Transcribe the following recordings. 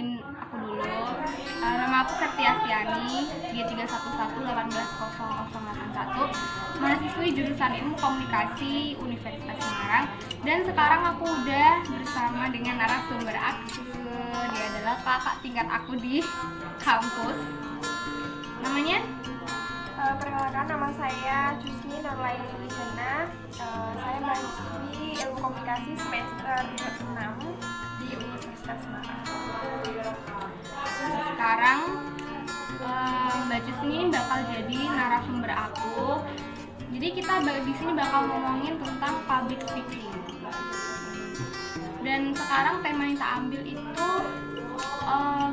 kenalin aku dulu. Nama aku Septiastiani, G311180081, mahasiswi jurusan Ilmu Komunikasi Universitas Semarang. Dan sekarang aku udah bersama dengan narasumber aku. Dia adalah kakak tingkat aku di kampus. Namanya? Perkenalkan, nama saya Jusni Nurlaini Wijana. Saya mahasiswi Ilmu Komunikasi semester 6 di Universitas Semarang. Sekarang Mbak Jusni bakal jadi narasumber aku. Jadi kita di sini bakal ngomongin tentang public speaking. Dan sekarang tema yang kita ambil itu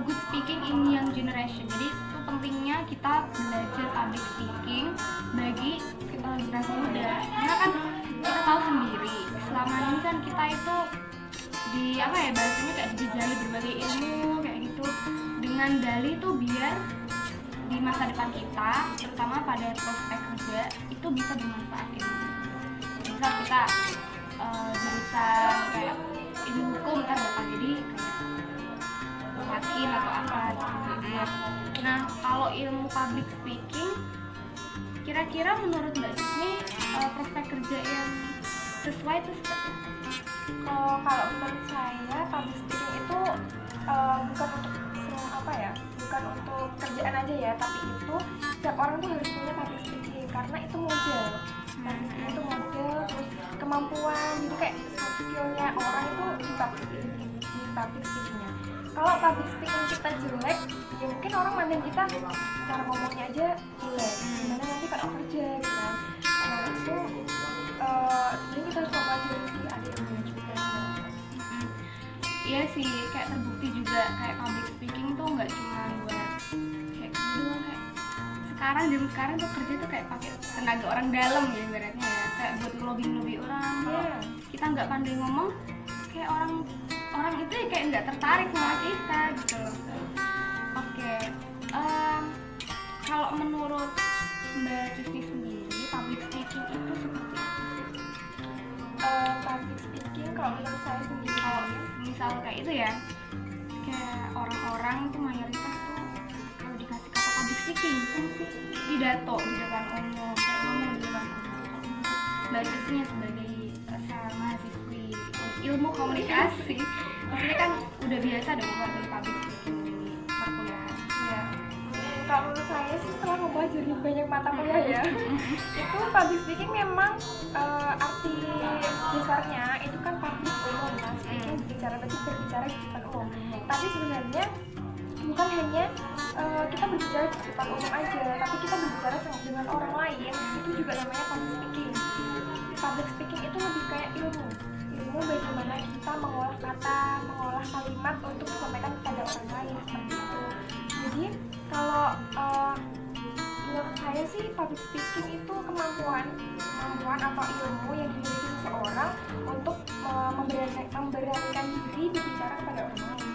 good speaking in young generation. Jadi itu pentingnya kita belajar public speaking bagi generasi muda. Karena kan kita tahu sendiri, selama ini kan kita itu bahasanya kayak dijajali berbagai ilmu kayak gitu, dengan dalih tuh biar di masa depan kita, terutama pada prospek kerja, itu bisa bermanfaat ilmu. Misal kita jurusan kayak ilmu hukum kan bakal jadi kayak hakim atau apa gitu. Nah, kalau ilmu public speaking, kira-kira menurut Mbak Jusni prospek kerja yang sesuai itu seperti apa? Kalau menurut saya public speaking itu bukan untuk kerjaan aja ya, tapi itu setiap orang tuh harus punya public speaking karena itu modal. Public speaking itu modal, terus kemampuan, jadi kayak skillnya orang itu di public speakingnya. Kalau public speaking kita jelek, ya mungkin orang mandang kita cara ngomongnya aja jelek. Gimana nanti kalau kerja gitu kan? Nah itu jadi kita harus mempelajari sih, ada ilmunya juga. Iya sih, kayak terbukti juga kayak public speaking tuh nggak cuma buat kayak gitu doang, kayak jam sekarang tuh kerja tuh kayak pakai tenaga orang dalam ya ibaratnya ya, kayak buat ngelobi orang. Kita nggak pandai ngomong, kayak orang itu ya kayak nggak tertarik sama kita gitu loh. Oke, kalau menurut Mbak Jusni sendiri, public speaking itu seperti apa? Public speaking kalau menurut saya sendiri, Kalau misal kayak itu ya, kayak orang-orang tuh mayoritas tuh kalau dikasih kata public speaking kan pidato di depan umum, kayak ngomong di depan umum. Mbak Jusni sebagai mahasiswi ilmu komunikasi, maksudnya kan udah biasa dong buat public speaking di perkuliahan. ya. Kalau menurut saya sih setelah mempelajari banyak mata kuliah ya, itu public speaking memang arti besarnya itu kan public umum, kan speaking berbicara di depan umum. Tapi sebenarnya bukan hanya kita berbicara di depan umum aja, tapi kita berbicara dengan orang lain, itu juga namanya public speaking. Public speaking itu lebih kayak ilmu bagaimana kita mengolah kata, mengolah kalimat untuk disampaikan kepada orang lain, seperti itu. Jadi kalau menurut saya sih public speaking itu kemampuan atau ilmu yang dimiliki seseorang untuk memberanikan diri berbicara kepada orang lain.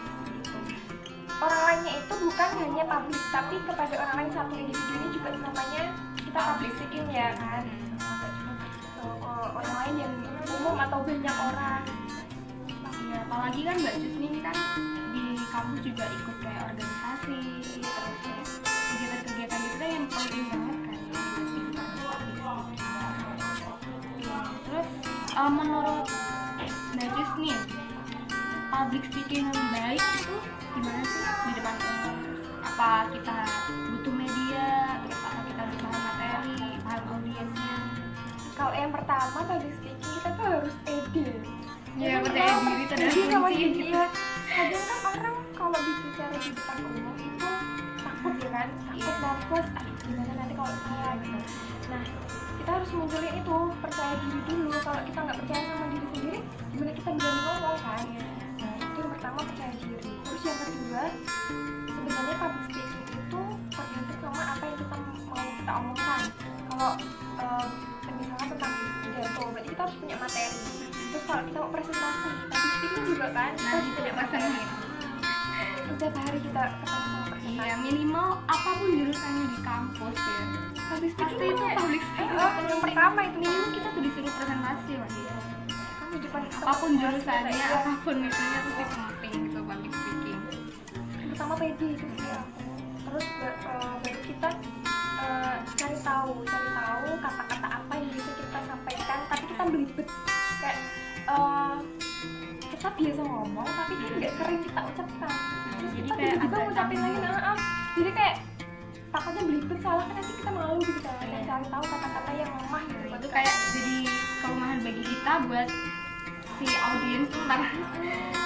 Orang lainnya itu bukan hanya public, tapi kepada orang lain, satu individu ini juga namanya kita public speaking ya kan. Orang lain yang umum atau banyak orang. Ya, apalagi kan Mbak Jusni ini kan di kampus juga ikut kayak organisasi, terus kayak kegiatan-kegiatan gitu kan yang penting banget kan ya, terus menurut Mbak Jusni, public speaking yang baik itu gimana sih di depan umum? Apa kita butuh media, terus apa kita harus paham materi, paham audiensnya? Kalau yang pertama public speaking kita tuh harus pede. Ya, percaya diri itu adalah sama kunci. diri ya. Kadang kan orang kalau bicara di depan umum itu takut ya kan, takut nervous, gimana nanti kalau saya gitu. Nah, kita harus munculin itu percaya diri dulu. Kalau kita nggak percaya sama diri sendiri, gimana kita berani ngomong kan? Nah, itu yang pertama, percaya diri. Terus yang kedua, sebenarnya public speaking itu tergantung sama apa yang kita mau kita omongkan. Kalau misalnya tentang pidato, berarti kita harus punya materi. Terus kalau kita mau presentasi, public speaking juga kan, kita harus punya materi. Setiap hari kita ketemu sama presentasi. Iya, minimal apapun jurusannya di kampus ya, public speaking itu public speaking Yang pertama itu minimal kita tuh disuruh presentasi lah gitu. kan di depan Apapun jurusannya, apapun itunya pasti penting gitu public speaking. pertama PD itu sih aku. Terus baru kita cari tahu kata-kata apa yang bisa kita sampaikan tapi kita belibet kayak kita biasa ngomong tapi kan nggak sering kita ucapkan. Terus Jadi kita kayak tiba-tiba agak ngucapin lagi, canggung. jadi kayak takutnya belibet salah kan nanti kita malu gitu kan. Dan cari tahu kata-kata yang lemah gitu. Itu kayak jadi kelemahan bagi kita buat si audiens tuh ntar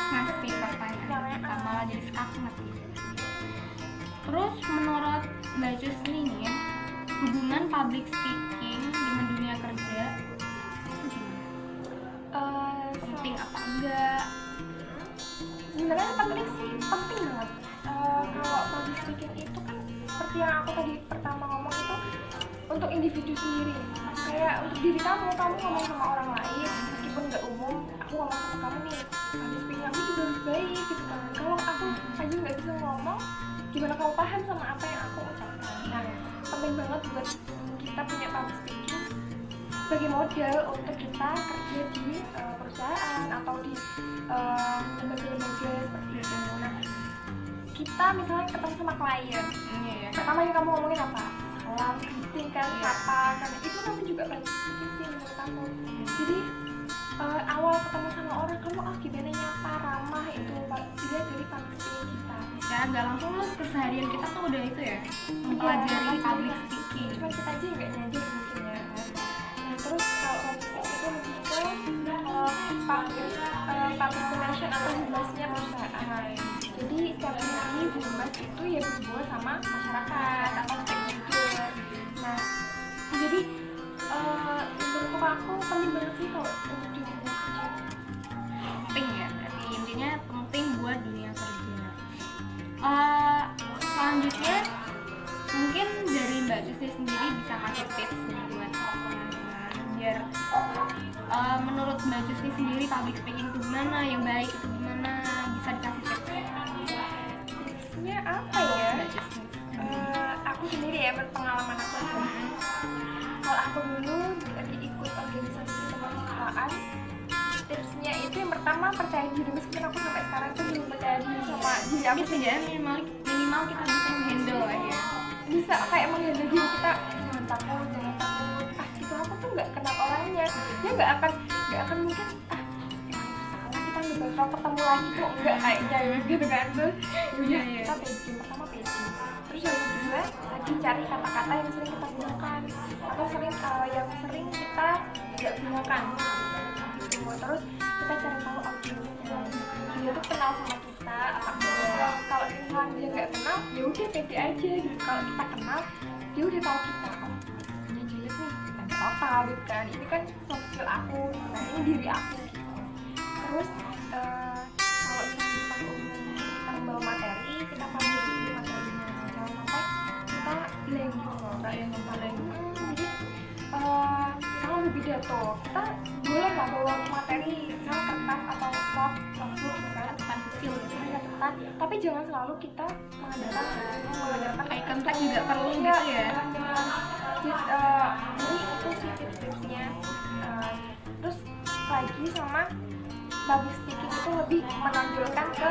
ngasih pertanyaan kita malah jadi skakmat gitu. Terus menurut Mbak Cus nih ya, hubungan public speaking dengan dunia kerja itu gimana? Penting apa enggak? Sebenarnya penting sih, penting banget. Kalau public speaking itu kan seperti yang aku tadi pertama ngomong itu untuk individu sendiri. Kayak untuk diri kamu ngomong sama orang lain meskipun nggak umum. Aku ngomong sama kamu nih, public speaking aku juga harus baik gitu kan. Kalau aku aja nggak bisa ngomong, gimana kamu paham sama apa yang aku ucapkan? Nah, penting banget buat kita punya public speaking sebagai modal untuk kita kerja di perusahaan atau di lembaga-lembaga seperti itu. Nah, kita misalnya ketemu sama klien, pertama yang kamu ngomongin apa? Salam, greeting kan, sapa kan, itu nanti juga public speaking sih menurut aku. Jadi awal ketemu sama orang kamu gimana nyapa, ramah, itu dilihat dari public speaking kita. Ya nggak langsung lu keseharian kita tuh udah itu ya mempelajari public speaking. Cuma kita aja nggak nyadar mungkin ya. Nah, terus kalau public speaking itu lebih ke public relation atau humasnya perusahaan. Jadi setiap hari humas itu ya berhubungan sama masyarakat atau stakeholder. Nah, jadi menurut aku penting banget sih kalau untuk di dunia kerja. Penting ya, berarti intinya penting buat dunia kerja. Selanjutnya mungkin dari Mbak Cuci sendiri bisa kasih tips nih buat teman-teman biar menurut Mbak Cuci sendiri public speaking itu gimana, yang baik itu gimana, bisa dikasih tips. Tipsnya apa ya? Mbak Cuci. Aku sendiri ya, berpengalaman aku aja. Kalau aku dulu lagi ikut organisasi kemahasiswaan, tipsnya itu yang pertama percaya diri. Meskipun aku sampai sekarang tuh belum percaya diri sama diri aku Gitu ya, minimal kita bisa handle lah ya. bisa kayak menghandle diri kita, jangan takut gitu. Aku tuh nggak kenal orangnya, dia nggak akan mungkin emang salah, kita nggak bakal ketemu lagi kok, nggak kayaknya gitu kan. Terus Iya. kita pede, pertama pede. Terus yang kedua lagi cari kata-kata yang sering kita gunakan atau yang sering kita nggak gunakan gitu. Terus kita cari tahu audiensnya, dia tuh kenal sama kita apa enggak. Kalau misalnya dia nggak kenal, ya udah pede aja gitu. Kalau kita kenal, dia udah tahu kita, punya jelek nih, nggak apa-apa gitu kan. Ini kan soft skill aku, nah ini diri aku gitu. Terus kalau misalnya di depan umum kita membawa materi, kita pahami dulu materinya, jangan sampai kita blank gitu loh, nggak yang blank. Jadi kalau berpidato, kita boleh lah bawa materi, misalnya kertas atau notebook gitu kan, Depan kecil gitu. catatan, tapi jangan selalu kita mengandalkan Eye contact juga perlu gitu ya. Jadi itu sih tips-tipsnya. Terus lagi sama public speaking itu lebih menonjolkan ke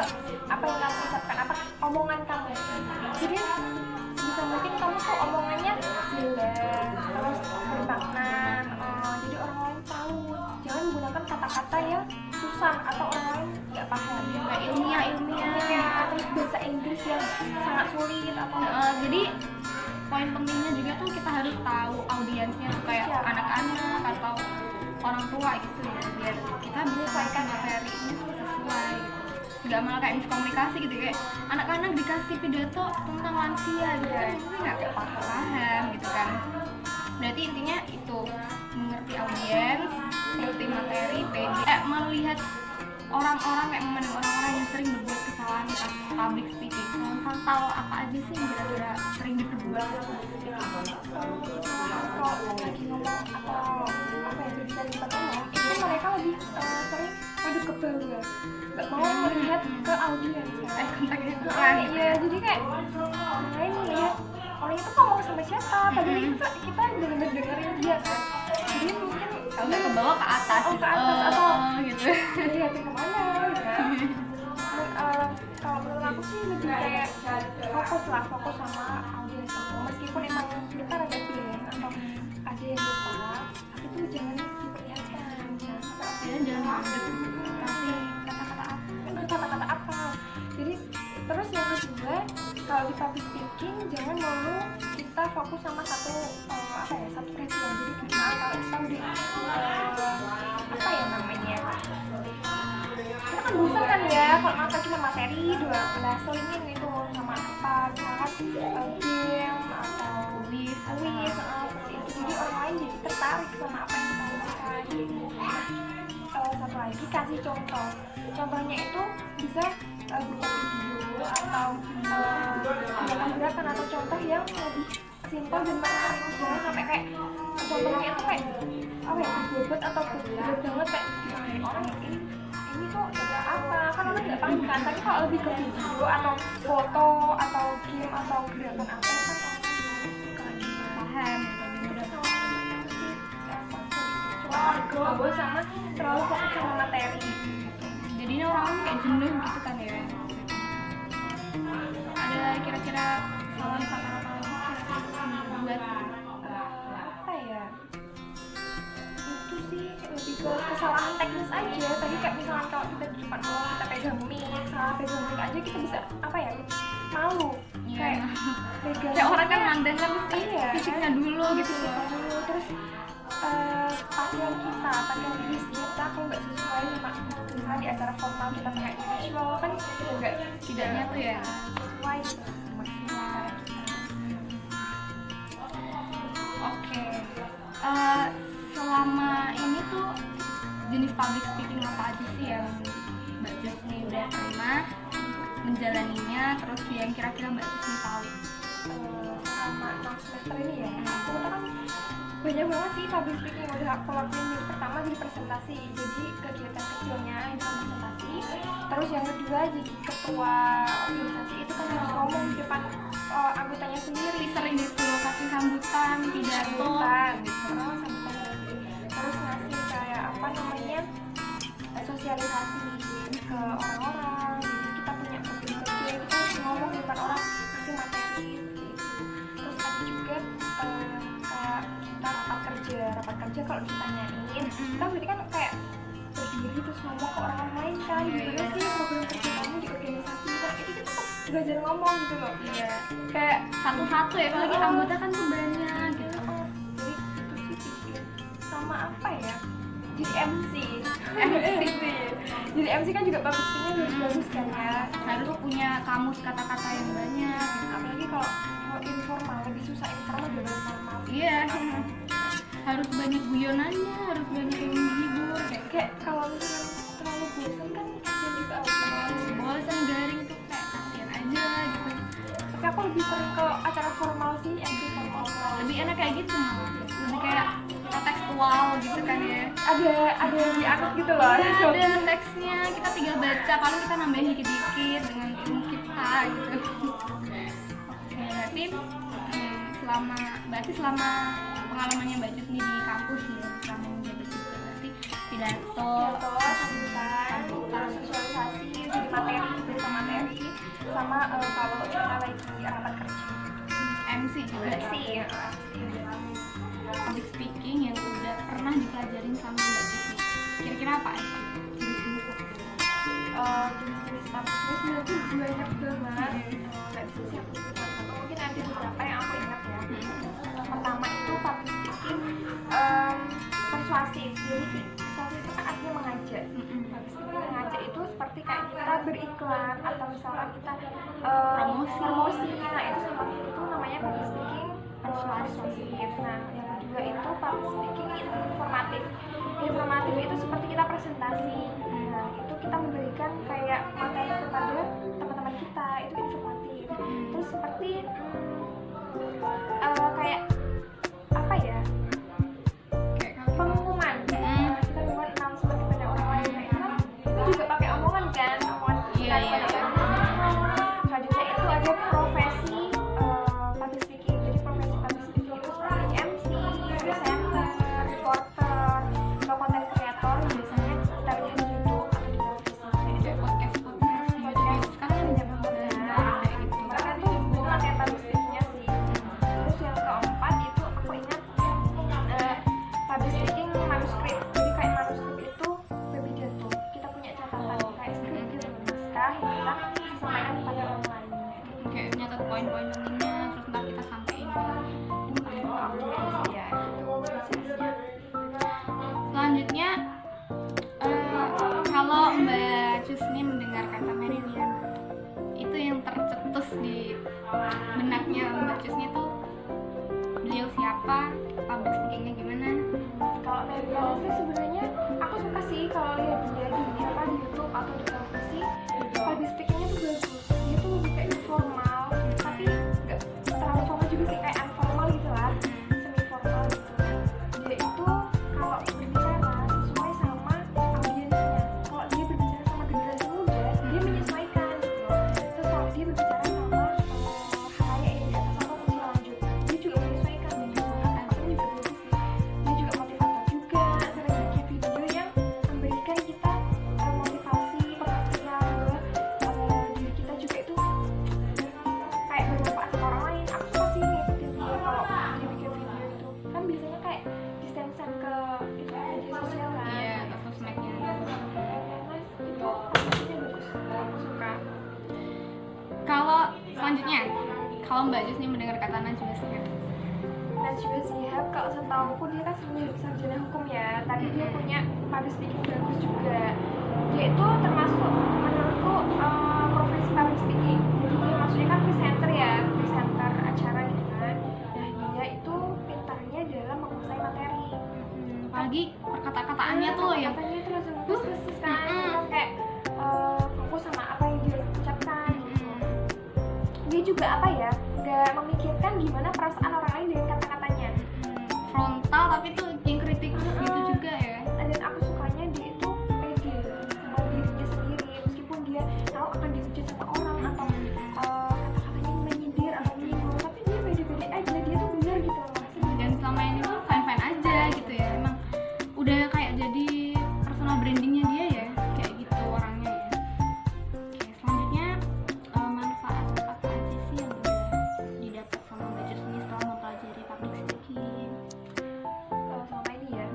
apa yang kamu ucapkan, apa omongan kamu. Jadi bisa mungkin kamu tuh omongannya jelas, terus bermakna, jadi orang lain tahu. Jangan menggunakan kata-kata yang susah atau orang lain nggak paham. Kayak ilmiah. Terus bahasa Inggris yang sangat sulit atau Jadi poin pentingnya juga tuh kita harus tahu audiensnya tuh kayak Siapa? anak-anak atau orang tua gitu ya, biar kita menyesuaikan materinya tuh sesuai gitu. Nggak malah kayak miskomunikasi gitu, kayak anak-anak dikasih pidato tentang lansia gitu kan, nggak paham gitu kan. Berarti intinya itu mengerti audiens, mengerti materi, melihat orang-orang, kayak memandang orang-orang yang sering berbuat kesalahan pas public speaking. Langsung tahu apa aja sih yang kira-kira sering diperbuat public speaking. kalau lagi ngomong atau apa ya bisa di depan umum, itu mereka lebih sering ngadep ke bawah, nggak mau melihat ke audiens. Kontaknya kurang gitu. Iya, jadi kayak orang lain melihat orang itu ngomong sama siapa, padahal itu kita benar-benar dengerin dia kan. Jadi mungkin Kalau nggak ke bawah ke atas, ke atas atau gitu. dilihatin kemana gitu kan. Kalau menurut kalau aku sih lebih kayak fokus sama audiens aku, meskipun emang kita ada pilihan atau ada yang lupa, tapi tuh jangan diperlihatkan, jangan mandek kasih kata-kata apa. Jadi terus yang kedua, kalau di public speaking jangan melulu kita fokus sama satu satu presiden. Jadi misal kalau kita udah apa ya namanya, kita kan bosan kan ya kalau mata cuma materi doang, nah selingin itu sama apa misalkan game atau wis seperti itu, jadi orang lain jadi tertarik sama apa yang kita lakukan. Nah, satu lagi kasih contohnya itu bisa berupa video atau gerakan atau contoh yang lebih simpel dan menarik, jangan sampai kayak contohnya itu kayak berbobot atau berbobot banget kayak orang ini tuh apa, kan orang nggak paham kan. Tapi kalau lebih ke video atau foto atau game atau gerakan apa kan paham cuma sama terlalu fokus sama materi, jadinya orang kayak jenuh gitu kan ya. Ada kira-kira saran kata-kata buat apa ya, itu sih lebih ke kesalahan teknis aja. Tadi kayak misalnya kalau kita di depan orang kita pegang mic, salah pegang mic aja kita bisa malu kayak pegang kayak orang kan mandang kan fisiknya kan? dulu gitu loh. Terus pakaian diri kita kalau nggak sesuai sama misalnya di acara formal kita pakai casual kan nggak tidaknya tuh ya sesuai gitu sama acara kita. Oke. Selama ini tuh jenis public speaking apa aja sih yang Mbak Jusni udah pernah menjalaninya, terus yang kira-kira Mbak Jusni tahu selama 6 semester ini ya, aku kan banyak banget sih public speaking yang udah aku lakuin. Yang pertama jadi presentasi, jadi kegiatan kecilnya itu presentasi. Terus yang kedua jadi ketua organisasi, itu kan harus ngomong di depan anggotanya sendiri, sering gitu kasih sambutan pidato terus ngasih kayak apa namanya sosialisasi ke orang-orang. Jadi kita punya program kerja, kita harus ngomong di depan orang, kasih materi gitu. Terus ada juga kayak kita rapat kerja kalau ditanyain kita berarti kan kayak berdiri terus ngomong ke orang lain kan, gimana sih program kerja kamu di organisasi, nah itu kita tuh belajar ngomong gitu loh. Iya, kayak satu-satu ya, apalagi anggota kan tuh banyak gitu. Jadi itu sih sama apa ya, jadi MC jadi MC kan juga bagusnya bagus kan ya, harus punya kamus kata-kata yang banyak gitu. apalagi kalau informal lebih susah informal daripada formal. Iya, harus banyak guyonannya, harus banyak yang menghibur. Kayak kalau misalnya terlalu bosan kan kasian juga bosan garing tuh kayak kasian aja gitu. Tapi aku lebih sering ke acara formal sih, MC formal. Lebih enak kayak gitu malah, lebih kayak tekstual gitu kan ya. Ada yang dianut gitu loh. Ada teksnya, kita tinggal baca, paling kita nambahin dikit-dikit dengan ilmu kita gitu. Oke, berarti selama pengalamannya Mbak Jusni di kampus nih, selama menjabat juga berarti pidato, sambutan, terus sosialisasi, jadi materi, berita materi, sama kalau kita lagi rapat kerja, MC juga sih. Public speaking yang udah pernah dipelajarin sama Mbak Jusni, kira-kira apa aja? Jenis-jenis public speaking itu banyak banget, nggak bisa sih aku sebutkan, mungkin ada beberapa yang aku ingat ya. Pertama itu public speaking persuasif. Jadi persuasif itu kan artinya mengajak. Public speaking mengajak itu seperti kayak kita beriklan atau misalkan kita promosi. Nah itu namanya public speaking persuasif. Nah yang kedua itu public speaking informatif. Informatif itu seperti kita presentasi. Nah itu kita memberikan kayak materi kepada teman-teman kita, itu informatif. Terus seperti kayak apa ya, pengumuman, kita membuat announcement kepada orang lain. Nah itu juga pakai omongan kan, omongan kita kepada orang lain. Selanjutnya itu ada profesi public speaking. Jadi profesi public speaking itu seperti MC, presenter, reporter, atau content creator. Biasanya kita lihat di YouTube atau di televisi, ada podcast poin-poin pentingnya, terus ntar kita sampein ke audiens ya. selanjutnya. Kalau Mbak Cusni mendengarkan kata Meridian, itu yang tercetus di benaknya Mbak Cusni tuh beliau siapa, public speakingnya gimana? Kalau Meridian sih sebenarnya aku suka sih kalau lihat dia di YouTube atau di televisi, public speakingnya tuh bagus. Dia tuh lebih kayak informal, tapi nggak terlalu formal juga sih, kayak informal gitu lah, semi formal gitu. Dia itu kalau berbicara sesuai sama audiensnya. Kalau dia berbicara sama generasi muda, dia menyesuaikan gitu loh. Terus kalau dia berbicara sama halayak yang di atas sama usia lanjut, dia juga menyesuaikan dan juga kata-katanya juga bagus sih. Dia juga motivator juga, sering bikin video yang memberikan kita motivasi, perhatian bahwa diri kita juga itu kayak bermanfaat sama orang lain. Aku suka sih ngikutin dia kalau dia bikin video itu. Kan biasanya kayak di-send ke itu media sosial kan. Iya, ke sosmednya. Mas, itu aplikasinya bagus. Aku suka. Kalau selanjutnya, kalau Mbak Cusni mendengar kata Najwa Shihab, Najwa Shihab, kalau setahuku dia kan sarjana hukum ya. Tapi dia punya public speaking bagus juga. Dia itu termasuk menurutku profesi public speaking. Jadi dia maksudnya kan presenter ya, presenter acara gitu kan. Nah dia itu pintarnya dalam menguasai materi. apalagi perkata-kataannya tuh yang katanya itu langsung persis kan. Kita kayak fokus sama apa yang dia ucapkan gitu. Dia juga apa ya, nggak memikirkan gimana perasaan orang lain dengan kata-katanya. frontal, tapi tuh yang kritik gitu juga ya. Dan aku sukanya dia itu pede sama dirinya sendiri, meskipun dia tahu akan dihujat sama orang atau kata-katanya menyindir atau menyinggung, tapi dia pede-pede aja, dia tuh benar gitu loh. Dan selama ini tuh fine-fine aja gitu ya. Emang udah kayak jadi personal brandingnya dia ya, kayak gitu orangnya ya. Oke, selanjutnya manfaat apa aja sih yang udah didapat sama Mbak Cusni setelah mempelajari public speaking? Selama ini ya,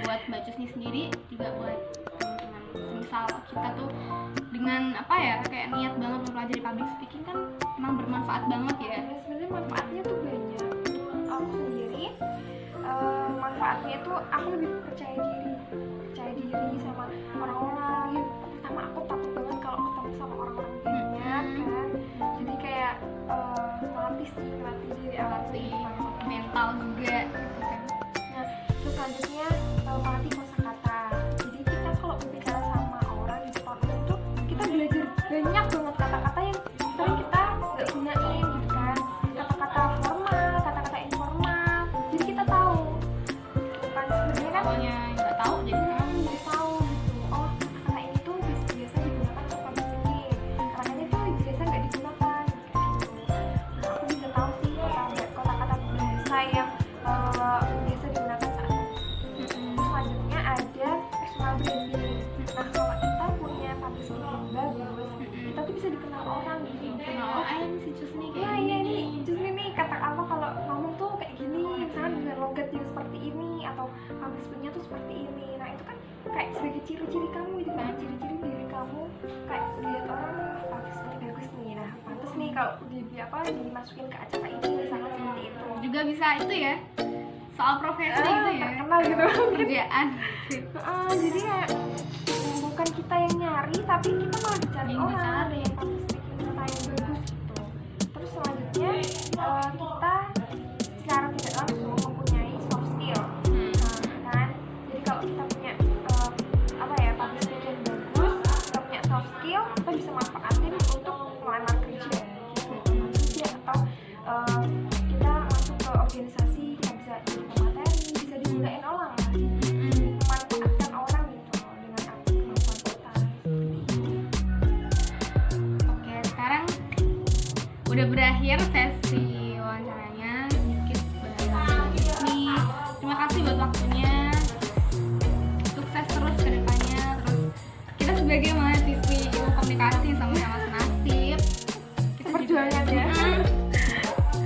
Buat Mbak Cusni sendiri, juga buat teman-teman. Misal kita tuh dengan apa ya, kayak niat banget mempelajari public speaking kan emang bermanfaat banget ya. ya sebenarnya manfaatnya tuh banyak. Untuk aku sendiri, manfaatnya tuh aku lebih percaya diri sama orang-orang. Yang pertama aku takut banget kalau ketemu sama orang-orang banyak kan. Jadi kayak melatih diri aku Latih mental juga gitu kan. Nah, terus selanjutnya melatih kosakata. Jadi kita kalau berbicara sama orang di depan umum tuh kita belajar banyak banget kata-kata yang sering kita nggak gunain gitu kan. Kata-kata formal, kata-kata informal. Jadi kita tahu. Kan sebenarnya kan Pokoknya nggak tahu jadi jadi tahu gitu. Oh, kata-kata ini tuh biasa digunakan untuk public speaking. Kata-kata ini tuh biasa nggak digunakan kayak gitu. Nah, aku bisa tahu sih kata-kata bahasa yang biasa digunakan saat itu. Selanjutnya ada personal branding. Nah, kalau kita punya public speaking bagus, kita tuh bisa dikenal orang gitu. kenal ini si Cusni kayak Nah, iya nih, justru nih kata apa kalau ngomong tuh kayak gini, misalnya dengan logat yang seperti ini atau public speaking-nya tuh seperti ini. Nah, itu kan kayak sebagai ciri-ciri kamu gitu kan, ciri-ciri diri kamu kayak lihat orang public speaking bagus nih. Nah, pantas nih kalau dimasukin ke acara ini misalnya seperti itu. juga bisa itu ya, soal profesi itu ya, Terkenal gitu. kerjaan. Jadi kayak bukan kita yang nyari, tapi kita malah dicari Yang orang dicari. dengan public speaking kita yang bagus gitu. Terus selanjutnya kita secara tidak langsung mempunyai soft skill. Nah, kan? Jadi kalau kita punya apa ya, public speaking bagus, kita punya soft skill, kita bisa manfaatin untuk melamar kerja gitu. Kerja atau kita masuk ke organisasi, kita bisa jadi materi, bisa digunain orang lah. Memanfaatkan orang gitu dengan kemampuan kita. Oke, sekarang udah berakhir sesi wawancaranya, sedikit bahas Cusni. Terima kasih buat waktunya, sukses terus ke depannya. Terus kita sebagai mahasiswi ilmu komunikasi sama-sama senasib, kita Perjuangan juga, ya.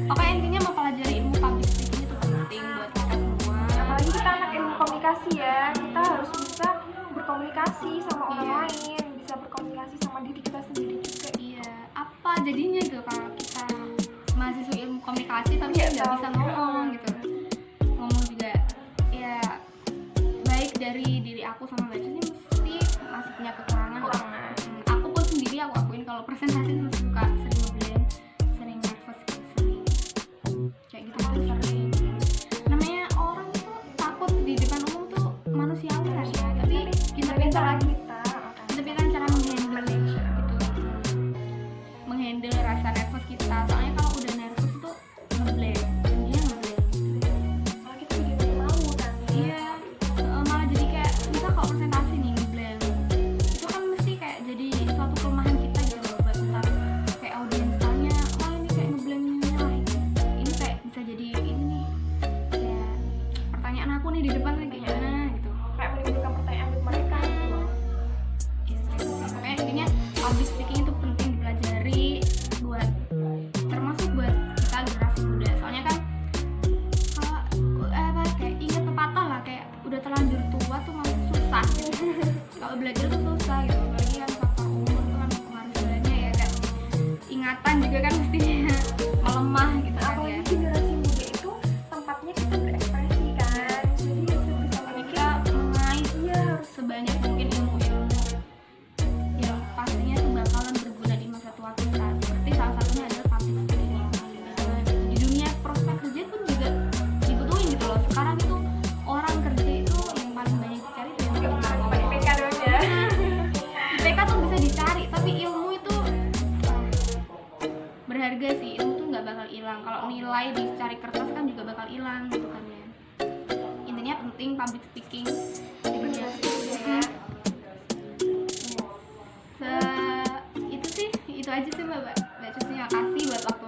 Pokoknya intinya mempelajari ilmu public speaking itu penting buat kita semua. Apalagi kita anak ilmu komunikasi ya, kita harus bisa berkomunikasi sama orang Iya. lain, bisa berkomunikasi sama diri kita sendiri juga. Iya, apa jadinya gitu kalau kita mahasiswa ilmu komunikasi tapi Nggak nggak tahu. bisa ngomong gitu. Ngomong juga ya baik dari diri aku sama Mbak Cus ini mesti masih punya kekurangan. Aku pun sendiri aku akuin kalau presentasi tuh suka sering ngeblank, sering nervous gitu, sering kayak gitu tuh sering. Namanya orang itu takut di depan umum tuh manusiawi lah ya, tapi kita pintar lagi kita pintar cara menghandle gitu, menghandle rasa nervous kita. Soalnya kalau udah nervous tuh ngeblank, dia ngeblank gitu. Malah kita jadi malu nanti. Iya, malah jadi kayak bisa kalau presentasi nih ngeblank itu kan mesti kayak jadi suatu kelemahan kita gitu loh, buat ntar kayak audiens tanya, wah ini kayak ngeblanknya lah ini kayak bisa jadi ini nih kayak pertanyaan aku nih di depan kayak gimana gitu. Kayak menimbulkan pertanyaan buat mereka gitu loh. Ya, makanya intinya public speaking itu penting dipelajari buat termasuk buat kita generasi muda. Soalnya kan kalau apa kayak ingat pepatah lah, kayak udah terlanjur tua tuh masih susah gitu. Kalau belajar tuh susah gitu, apalagi kan faktor umur tuh kan pengaruh sebenarnya ya, kayak ingatan juga kan mestinya melemah gitu kan ya. Apalagi generasi muda itu tempatnya kita berekspresi kan, jadi sebisa Tapi mungkin kita mengais iya harus sebanyak mungkin ilmu-ilmu yang pastinya tuh bakalan berguna di masa tua kita. Seperti salah satunya adalah public speaking yang di dunia prospek kerja pun juga dibutuhin gitu loh. Sekarang itu orang kerja itu yang paling banyak dicari tuh yang nggak bisa cuma ngomong. IPK doang ya. IPK tuh bisa dicari, tapi ilmu itu berharga sih. Ilmu tuh nggak bakal hilang. Kalau nilai dicari kertas kan juga bakal hilang gitu kan ya. Intinya penting public speaking di dunia kerja. Itu sih, itu aja sih Mbak Cus. Terima kasih buat waktu